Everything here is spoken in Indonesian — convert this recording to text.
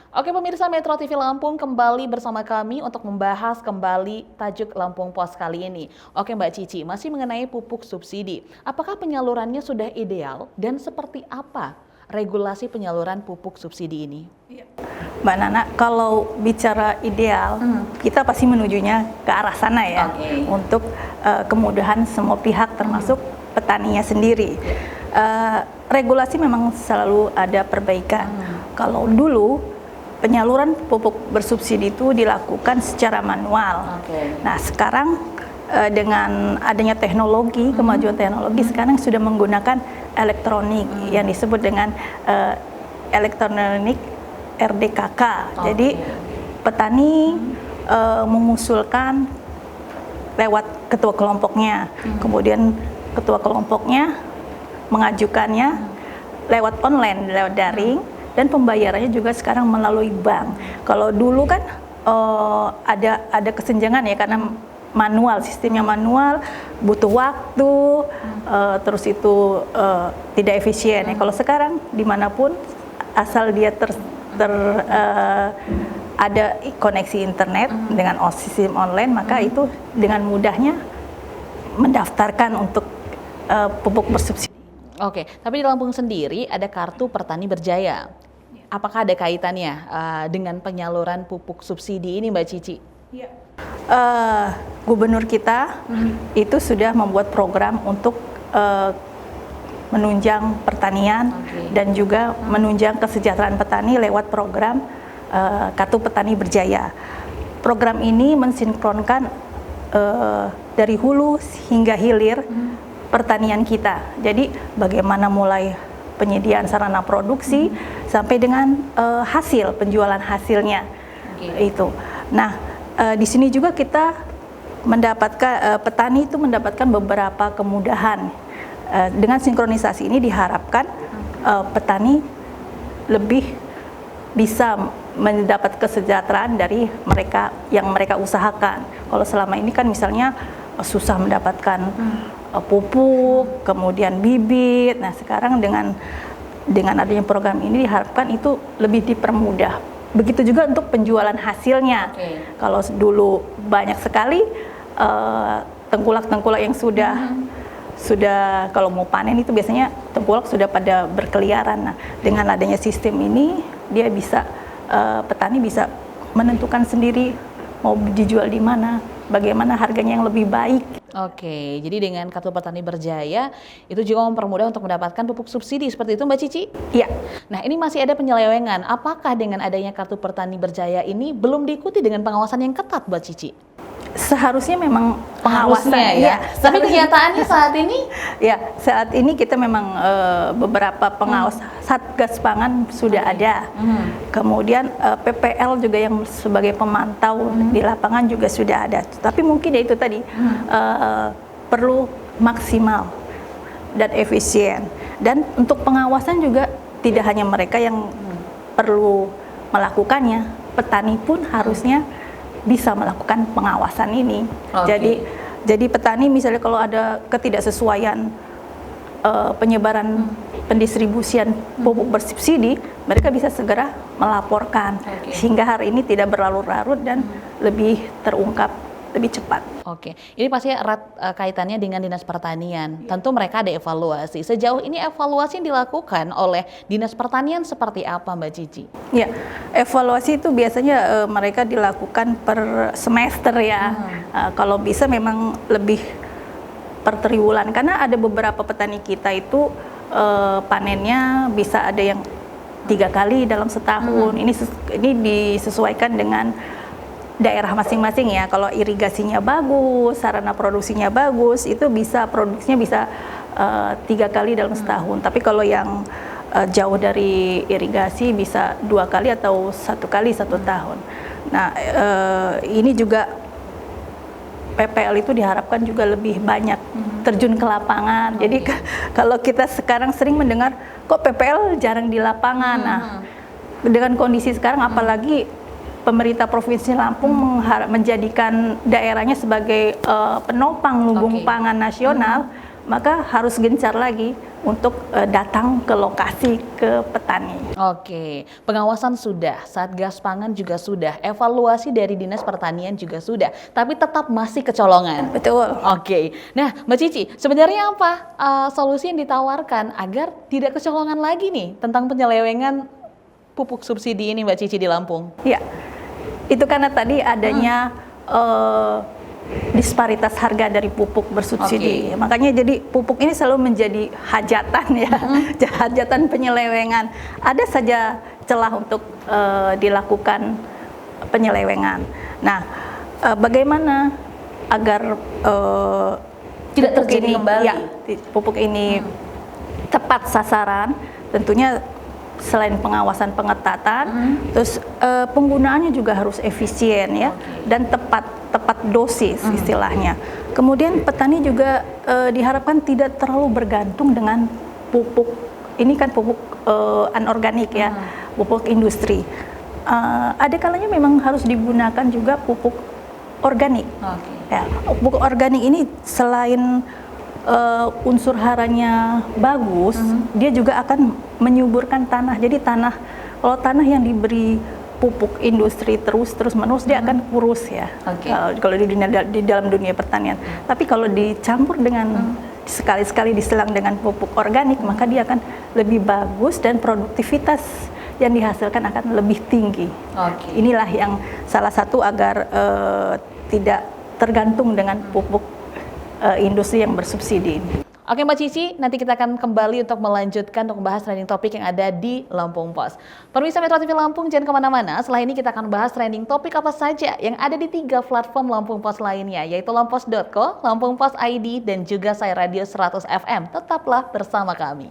Oke pemirsa Metro TV Lampung kembali bersama kami untuk membahas kembali tajuk Lampung Pos kali ini. Oke Mbak Cici, masih mengenai pupuk subsidi. Apakah penyalurannya sudah ideal dan seperti apa regulasi penyaluran pupuk subsidi ini? Mbak Nana, kalau bicara ideal, kita pasti menujunya ke arah sana ya, untuk kemudahan semua pihak termasuk petaninya sendiri. Regulasi memang selalu ada perbaikan. Kalau dulu penyaluran pupuk bersubsidi itu dilakukan secara manual. Nah sekarang dengan adanya teknologi, kemajuan teknologi sekarang sudah menggunakan elektronik yang disebut dengan elektronik RDKK. Jadi petani mengusulkan lewat ketua kelompoknya, kemudian ketua kelompoknya mengajukannya lewat online, lewat daring, dan pembayarannya juga sekarang melalui bank. Kalau dulu kan ada kesenjangan ya, karena manual, sistemnya manual, butuh waktu, terus itu tidak efisien. Ya. Kalau sekarang dimanapun asal dia ada koneksi internet dengan sistem online, maka itu dengan mudahnya mendaftarkan untuk pupuk bersubsidi. Oke, tapi di Lampung sendiri ada kartu Petani Berjaya. Apakah ada kaitannya dengan penyaluran pupuk subsidi ini Mbak Cici? Gubernur kita itu sudah membuat program untuk menunjang pertanian dan juga menunjang kesejahteraan petani lewat program Kartu Petani Berjaya. Program ini mensinkronkan dari hulu hingga hilir pertanian kita. Jadi bagaimana mulai penyediaan sarana produksi sampai dengan hasil, penjualan hasilnya. Itu. Nah, di sini juga kita mendapatkan petani itu mendapatkan beberapa kemudahan. Dengan sinkronisasi ini diharapkan petani lebih bisa mendapat kesejahteraan dari mereka yang mereka usahakan. Kalau selama ini kan misalnya susah mendapatkan pupuk, kemudian bibit. Nah, sekarang dengan adanya program ini diharapkan itu lebih dipermudah. Begitu juga untuk penjualan hasilnya. Kalau dulu banyak sekali tengkulak-tengkulak yang sudah kalau mau panen itu biasanya tengkulak sudah pada berkeliaran. Nah, dengan adanya sistem ini dia bisa petani bisa menentukan sendiri mau dijual di mana, bagaimana harganya yang lebih baik. Oke, jadi dengan Kartu Petani Berjaya itu juga mempermudah untuk mendapatkan pupuk subsidi, seperti itu Mbak Cici? Iya. Nah, ini masih ada penyelewengan. Apakah dengan adanya Kartu Petani Berjaya ini belum diikuti dengan pengawasan yang ketat Mbak Cici? Seharusnya memang pengawasan ya. Tapi kenyataannya saat ini? Ya, saat ini kita memang beberapa pengawas Satgas Pangan sudah ada. Kemudian PPL juga yang sebagai pemantau di lapangan juga sudah ada. Tapi mungkin ya itu tadi perlu maksimal dan efisien. Dan untuk pengawasan juga tidak hanya mereka yang perlu melakukannya, petani pun harusnya bisa melakukan pengawasan ini. Jadi petani misalnya kalau ada ketidaksesuaian penyebaran pendistribusian pupuk bersubsidi, mereka bisa segera melaporkan sehingga hari ini tidak berlarut-larut dan lebih terungkap lebih cepat. Oke, ini pasti erat kaitannya dengan Dinas Pertanian. Tentu mereka ada evaluasi. Sejauh ini evaluasi yang dilakukan oleh Dinas Pertanian seperti apa Mbak Cici? Ya, evaluasi itu biasanya mereka dilakukan per semester ya. Kalau bisa memang lebih per triwulan, karena ada beberapa petani kita itu panennya bisa ada yang 3 kali dalam setahun. Ini disesuaikan dengan daerah masing-masing ya. Kalau irigasinya bagus, sarana produksinya bagus, itu bisa produksinya bisa 3 kali dalam setahun. Tapi kalau yang jauh dari irigasi bisa 2 kali atau 1 kali 1 tahun. Nah, ini juga PPL itu diharapkan juga lebih banyak terjun ke lapangan. Jadi kalau kita sekarang sering mendengar kok PPL jarang di lapangan. Nah, dengan kondisi sekarang apalagi pemerintah Provinsi Lampung menjadikan daerahnya sebagai penopang lumbung pangan nasional, maka harus gencar lagi untuk datang ke lokasi, ke petani. Oke, pengawasan sudah, Satgas Pangan juga sudah, evaluasi dari Dinas Pertanian juga sudah, tapi tetap masih kecolongan. Betul. Oke, nah Mbak Cici, sebenarnya apa solusi yang ditawarkan agar tidak kecolongan lagi nih tentang penyelewengan pupuk subsidi ini Mbak Cici di Lampung? Ya, itu karena tadi adanya disparitas harga dari pupuk bersubsidi. Makanya jadi pupuk ini selalu menjadi hajatan ya, hajatan penyelewengan. Ada saja celah untuk dilakukan penyelewengan. Nah, bagaimana agar tidak terjadi kembali pupuk ini tepat sasaran? Tentunya selain pengawasan pengetatan, terus penggunaannya juga harus efisien ya, dan tepat dosis istilahnya. Kemudian petani juga diharapkan tidak terlalu bergantung dengan pupuk, ini kan pupuk anorganik ya, pupuk industri. Ada kalanya memang harus digunakan juga pupuk organik. Ya, pupuk organik ini selain unsur haranya bagus, dia juga akan menyuburkan tanah. Jadi kalau tanah yang diberi pupuk industri terus-menerus dia akan kurus ya. Kalau di dalam dunia pertanian. Tapi kalau dicampur dengan sekali-sekali diselang dengan pupuk organik, maka dia akan lebih bagus dan produktivitas yang dihasilkan akan lebih tinggi. Inilah yang salah satu agar tidak tergantung dengan pupuk industri yang bersubsidi. Oke Mbak Cici, nanti kita akan kembali untuk melanjutkan untuk membahas trending topik yang ada di Lampung Pos. Pemirsa Metro TV Lampung, jangan kemana-mana. Setelah ini kita akan bahas trending topik apa saja yang ada di 3 platform Lampung Pos lainnya, yaitu lampos.co, Lampung Pos ID, dan juga Saya Radio 100 FM. Tetaplah bersama kami.